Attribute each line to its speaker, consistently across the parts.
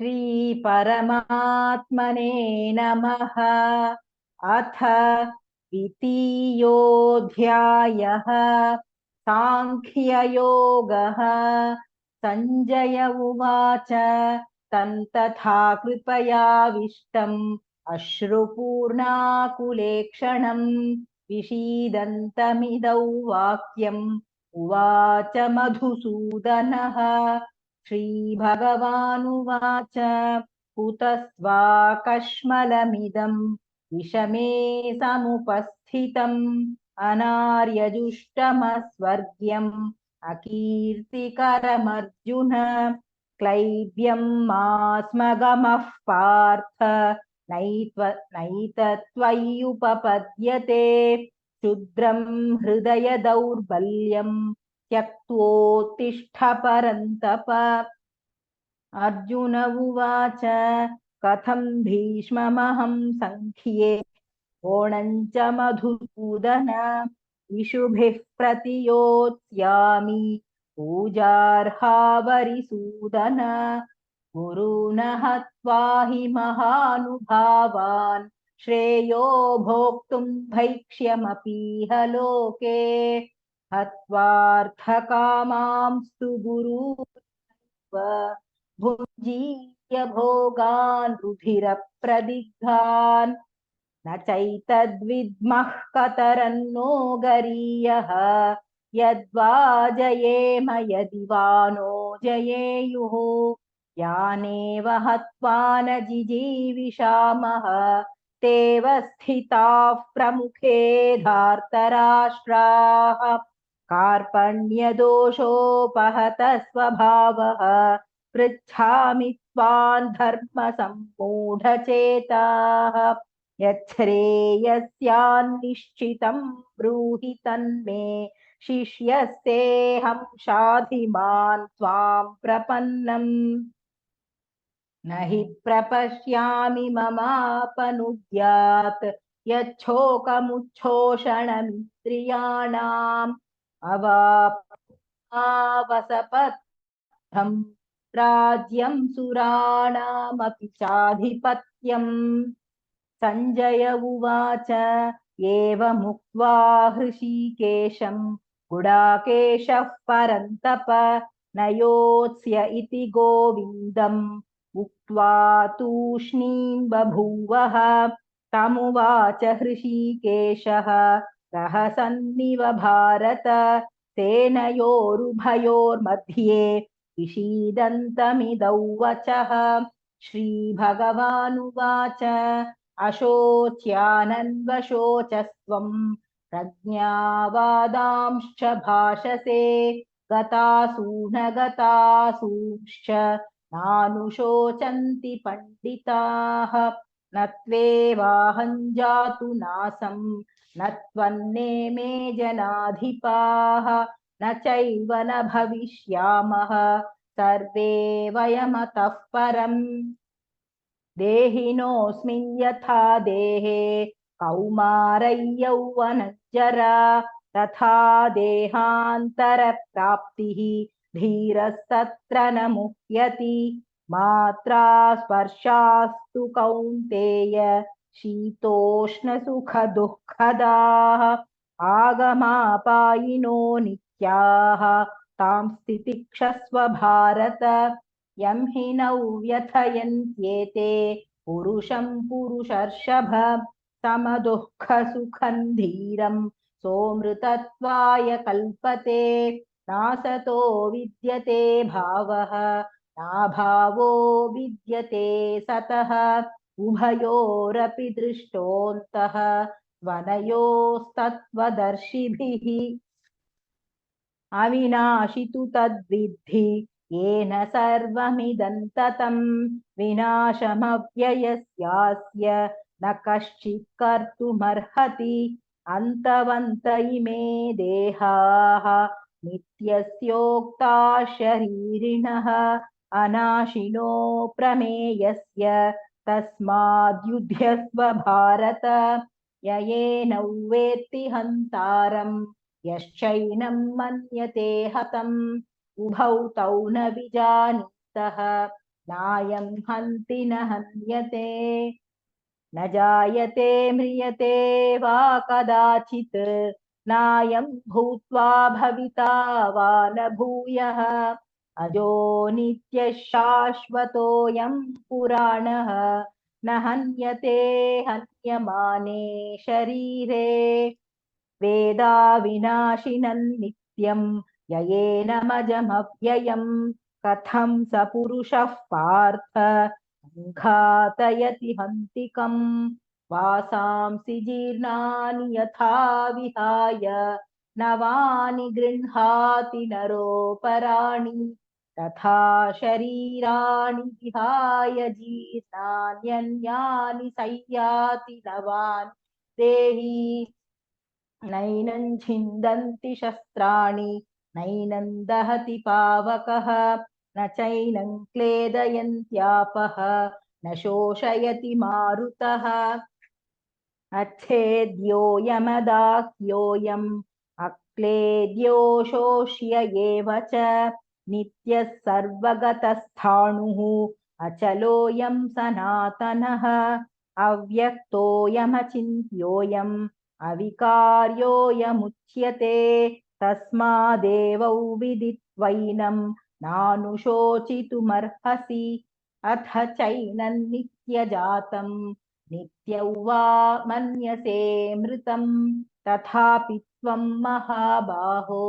Speaker 1: श्री परमात्मने नमः। अथ द्वितीयोऽध्यायः सांख्ययोगः। संजय उवाच तन्तथा कृपयाविष्टम् अश्रुपूर्णाकुलेक्षणम् विषीदन्तमिदौ वाक्यम् उवाच मधुसूदनः। श्रीभगवानुवाच कुतस्त्वाकश्मलमिदं विषमे समुपस्थितम् अनार्यजुष्टमस्वर्ग्यम् अकीर्तिकरमर्जुन। क्लैब्यं मास्मगमः पार्थ नैतत्त्वय्युपपद्यते। क्षुद्रं हृदय दौर्बल्यम् त्यक्त्वोत्तिष्ठ परन्तप। अर्जुन उवाच कथं भीष्ममहं सङ्ख्ये द्रोणं च मधुसूदन। इषुभिः प्रतियोत्स्यामि पूजार्हावरिसूदन। गुरून् हत्वा हि महानुभावान् श्रेयो भोक्तुं भैक्ष्यमपीह लोके। हत्वार्थकामांस्तु गुरून् भुञ्जीय भोगान् रुधिरप्रदिग्धान् न चैतद्विद्मः कतरन्नो गरीयः। यद्वा जयेम यदि वा नो जयेयुः। यानेव हत्वा न जिजीविषामः तेव स्थिताः प्रमुखे धार्तराष्ट्राः। कार्पण्यदोषोपहतः स्वभावः पृच्छामि त्वां धर्मसम्मूढचेताः। यच्छ्रेयस्यान्निश्चितं ब्रूहि तन्मे शिष्यस्तेऽहं शाधिमान् त्वां प्रपन्नम्। न हि प्रपश्यामि ममापनुद्यात् यच्छोकमुच्छोषणमिन्द्रियाणाम् अवाप्नावसपथं राज्यं सुराणामपि चाधिपत्यम्। संजय उवाच एवमुक्त्वा हृषीकेशं गुडाकेशः परन्तप न योत्स्य इति गोविन्दम् उक्त्वा तूष्णीं बभूवः। तमुवाच हृषीकेशः रहसन्निव भारत सेनयोरुभयोर्मध्ये विषीदन्तमिदौ वचः। श्रीभगवानुवाच अशोच्यानन्वशोचस्त्वं प्रज्ञावादांश्च भाषसे गतासून गतासूंश्च नानुशोचन्ति पण्डिताः। न त्वेवाहं जातु नासं न त्वन्नेमे जनाधिपाः न चैव न भविष्यामः सर्वे वयमतः परम्। देहिनोऽस्मिन् यथा देहे कौमारै यौवनजरा तथा देहान्तरप्राप्तिः धीरस्तत्र न मुह्यति। मात्रा स्पर्शास्तु कौन्तेय शीतोष्णसुखदुःखदाः आगमापायिनो नित्याः तां स्थितिक्षस्व भारत। यं हि नौ व्यथयन्त्येते पुरुषं पुरुषर्षभ समदुःखसुखं धीरं सोऽमृतत्वाय कल्पते। नासतो विद्यते भावः नाभावो विद्यते सतः उभयोरपि दृष्टोऽन्तः त्वनयोस्तत्त्वदर्शिभिः। अविनाशि तु तद्विद्धि येन सर्वमिदं ततं विनाशमव्ययस्यास्य न कश्चित् कर्तुमर्हति। अन्तवन्त इमे देहाः नित्यस्योक्ताः शरीरिणः अनाशिनो प्रमेयस्य तस्माद्युध्यस्व भारत। य एनं वेत्ति हन्तारम् यश्चैनं मन्यते हतम् उभौ तौ न विजानीतः। नायं हन्ति न हन्यते न जायते म्रियते वा कदाचित् नायं भूत्वा भविता वा न भूयः अजो नित्यः शाश्वतोऽयं पुराणः न हन्यते हन्यमाने शरीरे वेदा विनाशिनं नित्यं ययेनमजमव्ययम् कथं स पुरुषः पार्थ घातयति हन्तिकम् वासांसि जीर्णानि यथा विहाय नवानि गृह्णाति नरोपराणि तथा शरीराणि विहाय जीर्णान्यन्यानि संयाति नवानि देहि नैनं छिन्दन्ति शस्त्राणि नैनं दहति पावकः न चैनं क्लेदयन्त्यापः न शोषयति मारुतः अच्छेद्योऽयमदाह्योऽयम् अक्लेद्यो शोष्य एव च नित्यः सर्वगतस्थाणुः अचलोऽयं सनातनः अव्यक्तोऽयमचिन्त्योऽयम् अविकार्योऽयमुच्यते तस्मादेवौ विदित्वैनं नानुशोचितुमर्हसि अथ चैनं नित्यजातं नित्यौ वा मन्यसे मृतं तथापि त्वं महाबाहो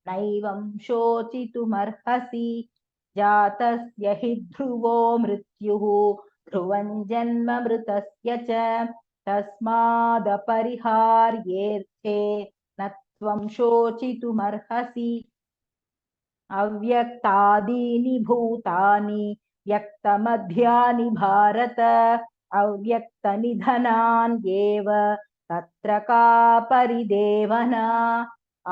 Speaker 1: नैवं शोचितुमर्हसि जातस्य हि ध्रुवो मृत्युः ध्रुवं जन्म मृतस्य च तस्मादपरिहार्येऽर्थे न त्वं शोचितुमर्हसि अव्यक्तादीनि भूतानि व्यक्तमध्यानि भारत अव्यक्तनिधनान्येव तत्र का परिदेवना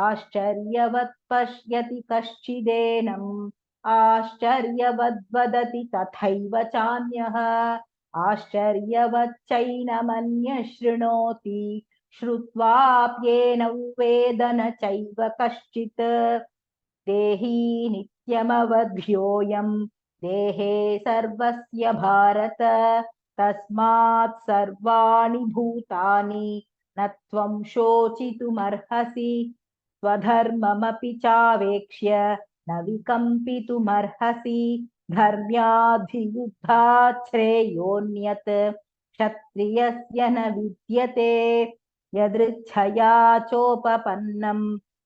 Speaker 1: आश्चर्यवत् पश्यति कश्चिदेनम् आश्चर्यवद्वदति तथैव चान्यः आश्चर्यवच्चैनमन्यः शृणोति श्रुत्वाप्येनौ वेद न चैव कश्चित् देही नित्यमवध्योऽयं देहे सर्वस्य भारत तस्मात् सर्वाणि भूतानि न त्वं शोचितुमर्हसि स्वधर्ममपि चावेक्ष्य न विकम्पितुमर्हसि धर्म्याधियुद्धात् श्रेयोऽन्यत् क्षत्रियस्य न विद्यते यदृच्छया चोपपन्नम्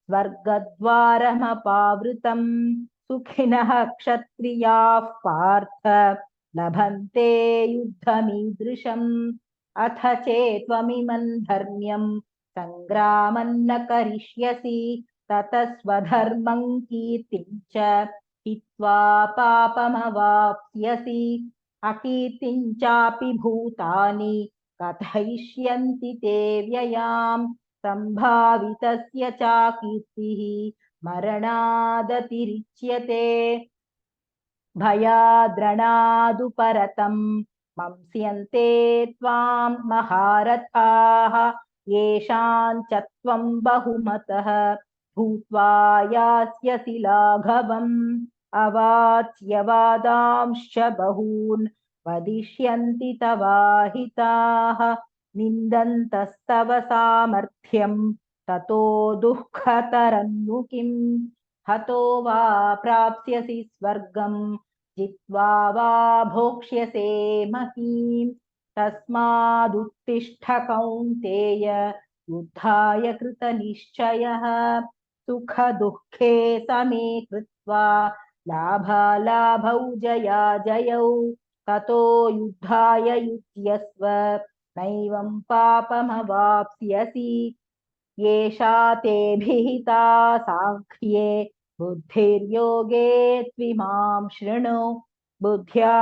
Speaker 1: स्वर्गद्वारमपावृतम् सुखिनः क्षत्रियाः पार्थ लभन्ते युद्धमीदृशम् अथ चेत्त्वमिमं धर्म्यं सङ्ग्रामं न करिष्यसि ततः स्वधर्मं कीर्तिं च हित्वा पापमवाप्स्यसि अकीर्तिं चापि भूतानि कथयिष्यन्ति ते व्ययाम् सम्भावितस्य चाकीर्तिः मरणादतिरिच्यते भयाद्रणादुपरतं मंस्यन्ते त्वां महारथाः येषां च त्वं बहुमतः भूत्वा यास्यसि लाघवम् अवाच्यवादांश्च बहून् वदिष्यन्ति तवाहिताः निन्दन्तस्तव सामर्थ्यं ततो दुःखतरन्नु किम् हतो वा प्राप्स्यसि स्वर्गं जित्वा वा भोक्ष्यसे महीम् तस्मादुत्तिष्ठ कौन्तेय युद्धाय कृतनिश्चयः सुखदुःखे समे कृत्वा लाभालाभौ जयाजयौ ततो युद्धाय युज्यस्व नैवं पापमवाप्स्यसि येषा ते विहिता साङ्ख्ये बुद्धिर्योगे त्विमां शृणु बुद्ध्या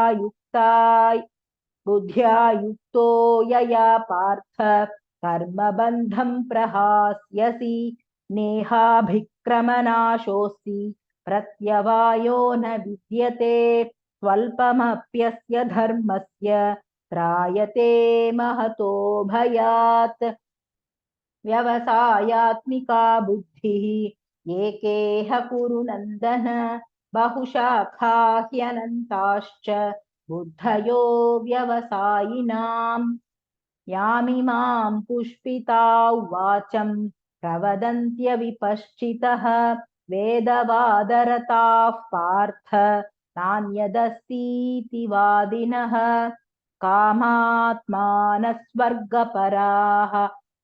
Speaker 1: युक्तो यया पार्थ कर्मबन्धं प्रहास्यसि नेहाभिक्रमनाशोऽस्ति प्रत्यवायो न विद्यते स्वल्पमप्यस्य धर्मस्य त्रायते महतो भयात् व्यवसायात्मिका बुद्धिः एकेह कुरु नन्दन बहुशाखा ह्यनन्ताश्च बुद्धयो व्यवसायिनाम् यामिमां पुष्पिता वाचं प्रवदन्त्यविपश्चितः वेदवादरताः पार्थ नान्यदस्तीति वादिनः कामात्मानस्वर्गपराः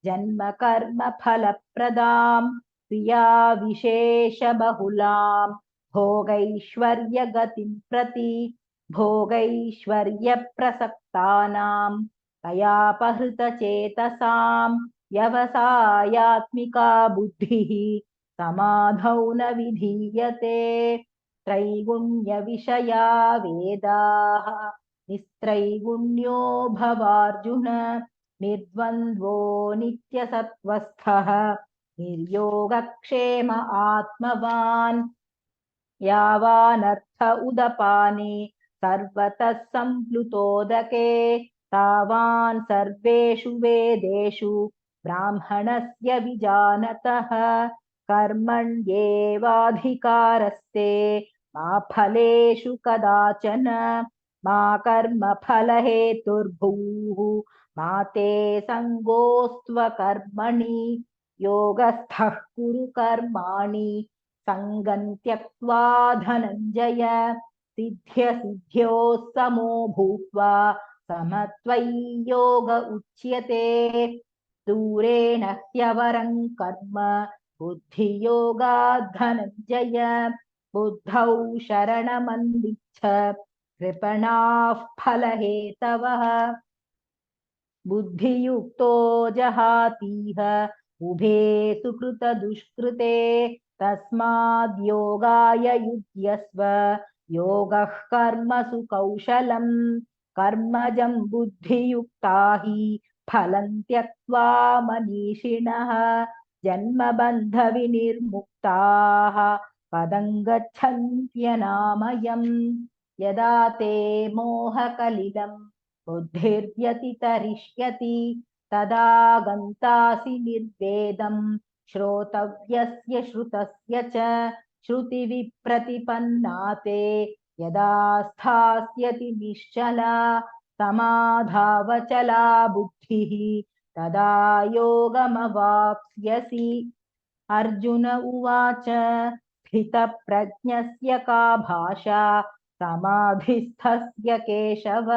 Speaker 1: जन्मकर्मफलप्रदां क्रियाविशेषबहुलां भोगैश्वर्यगतिं प्रति भोगैश्वर्यप्रसक्तानां तयापहृतचेतसां व्यवसायात्मिका बुद्धिः समाधौ न विधीयते त्रैगुण्यविषया वेदाः निस्त्रैगुण्यो भवार्जुन निर्द्वन्द्वो नित्यसत्त्वस्थः निर्योगक्षेम आत्मवान् यावानर्थ उदपाने सर्वतः सम्प्लुतोदके तावान् सर्वेषु वेदेषु ब्राह्मणस्य विजानतः कर्मण्येवाधिकारस्ते मा फलेषु कदाचन मा कर्मफलहेतुर्भूः मा ते सङ्गोऽस्त्वकर्मणि योगस्थः कुरु कर्माणि सङ्गं त्यक्त्वा धनञ्जय सिद्ध्यसिद्ध्योः समो भूत्वा समत्वयि योग उच्यते दूरेण ह्यवरं कर्म बुद्धियोगात् धनञ्जय बुद्धौ शरणमन्विच्छ कृपणाः फलहेतवः बुद्धियुक्तो जहातीह उभे सुकृतदुष्कृते तस्माद्योगाय युज्यस्व योगः कर्मसु कौशलम् कर्मजं बुद्धियुक्ता हि फलं त्यक्त्वा मनीषिणः जन्मबन्धविनिर्मुक्ताः पदं गच्छन्त्यनामयम् यदा ते मोहकलिलं बुद्धिर्व्यतितरिष्यति तदा गन्तासि निर्वेदं श्रोतव्यस्य श्रुतस्य च श्रुतिविप्रतिपन्ना ते यदा स्थास्यति निश्चला समाधावचला बुद्धिः तदा योगमवाप्स्यसि अर्जुन उवाच स्थितप्रज्ञस्य का भाषा समाधिस्थस्य केशव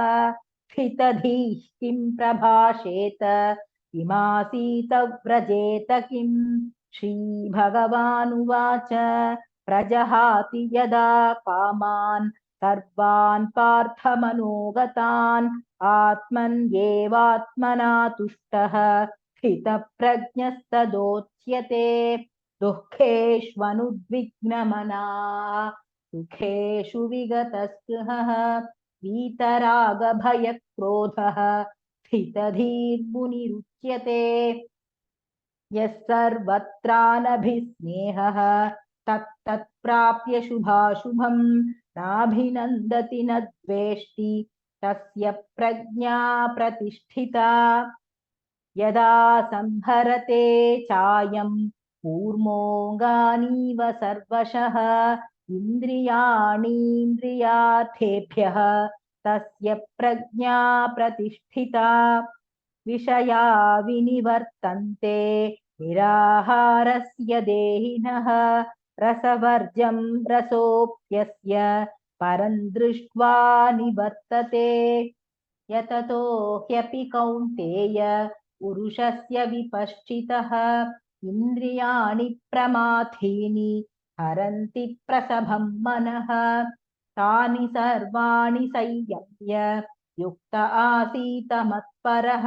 Speaker 1: स्थितधीः किं प्रभाषेत किमासीत व्रजेत किम् श्रीभगवानुवाच प्रजहाति यदा कामान् सर्वान् पार्थमनोगतान् आत्मन्येवात्मना तुष्टः स्थितप्रज्ञस्तदोच्यते दुःखेष्वनुद्विग्नमनाः सुखेषु विगतस्पृहः वीतरागभयक्रोधः स्थितधीर्मुनिरुच्यते यः सर्वत्रानभिस्नेहः तत्तत्प्राप्य शुभाशुभम् नाभिनन्दति न द्वेष्टि तस्य प्रज्ञा प्रतिष्ठिता यदा संहरते चायं कूर्मोऽङ्गानीव सर्वशः इन्द्रियाणीन्द्रियार्थेभ्यः तस्य प्रज्ञा प्रतिष्ठिता विषया विनिवर्तन्ते निराहारस्य देहिनः रसवर्जं रसोऽप्यस्य परं दृष्ट्वा निवर्तते यततो ह्यपि कौन्तेय पुरुषस्य विपश्चितः इन्द्रियाणि प्रमाथीनि हरन्ति प्रसभं मनः तानि सर्वाणि संयम्य युक्त आसीत मत्परः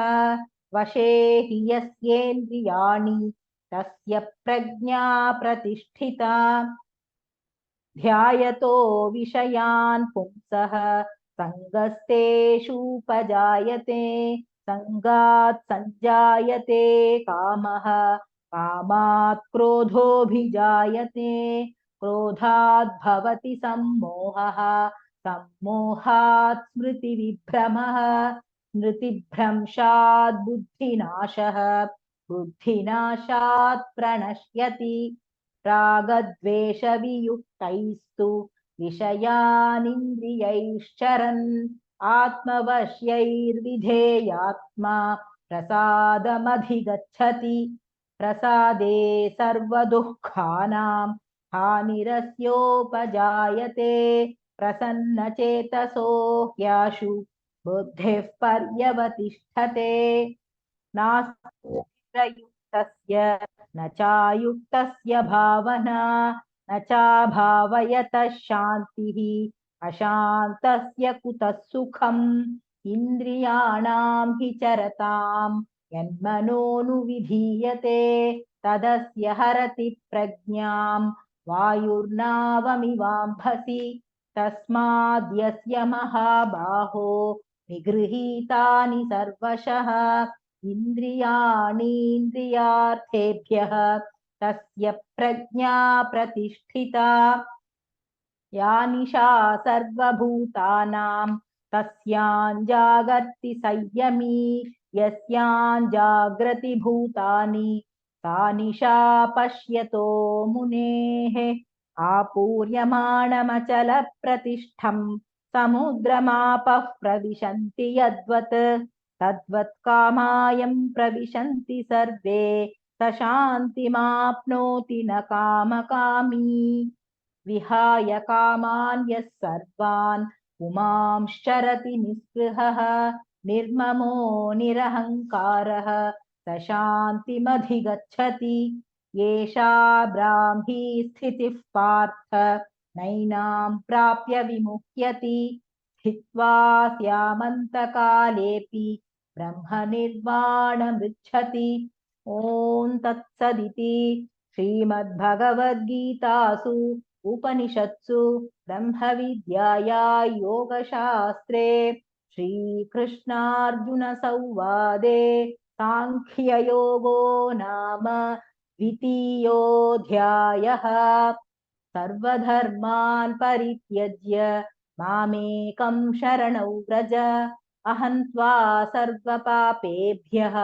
Speaker 1: वशे हि यस्येन्द्रियाणि तस्य प्रज्ञा प्रतिष्ठिता ध्यायतो विषयान् पुंसः सङ्गस्तेषूपजायते सङ्गात् सञ्जायते कामः कामात् क्रोधोऽभिजायते क्रोधात् भवति सम्मोहः सम्मोहात् स्मृतिविभ्रमः स्मृतिभ्रंशात् बुद्धिनाशः बुद्धिनाशात् प्रणश्यति रागद्वेषवियुक्तैस्तु विषयानिन्द्रियैश्चरन् आत्मवश्यैर्विधेयात्मा प्रसादमधिगच्छति प्रसादे सर्वदुःखानां हानिरस्योपजायते प्रसन्नचेतसो ह्याशु बुद्धिः पर्यवतिष्ठते नास्तियुक्तस्य न चायुक्तस्य भावना न चाभावयतः शान्तिः अशान्तस्य कुतः सुखम् इन्द्रियाणां हि चरतां यन्मनोनुविधीयते तदस्य हरति प्रज्ञां वायुर्नावमिवाम्भसि तस्माद्यस्य महाबाहो निगृहीतानि सर्वशः इन्द्रियाणीन्द्रियार्थेभ्यः तस्य प्रज्ञा प्रतिष्ठिता या निशा सर्वभूतानां तस्यां जागर्ति संयमी यस्यां जाग्रति भूतानि सा निशा पश्यतो मुनेः आपूर्यमाणमचलप्रतिष्ठं समुद्रमापः प्रविशन्ति यद्वत् तद्वत् कामायं प्रविशन्ति सर्वे स शान्तिमाप्नोति न कामकामी विहाय कामान् यः सर्वान् पुमांश्चरति निःस्पृहः निर्ममो निरहङ्कारः स शान्तिमधिगच्छति एषा ब्राह्मी स्थितिः पार्थ नैनां प्राप्य विमुह्यति स्थित्वा स्यामन्तकालेऽपि ब्रह्मनिर्वाणमृच्छति ॐ तत्सदिति श्रीमद्भगवद्गीतासु उपनिषत्सु ब्रह्मविद्याया योगशास्त्रे श्रीकृष्णार्जुनसंवादे सांख्ययोगो नाम द्वितीयोऽध्यायः सर्वधर्मान् परित्यज्य मामेकं शरणौ व्रज अहं त्वा सर्वपापेभ्यः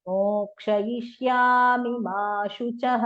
Speaker 1: मोक्षयिष्यामि मा शुचः।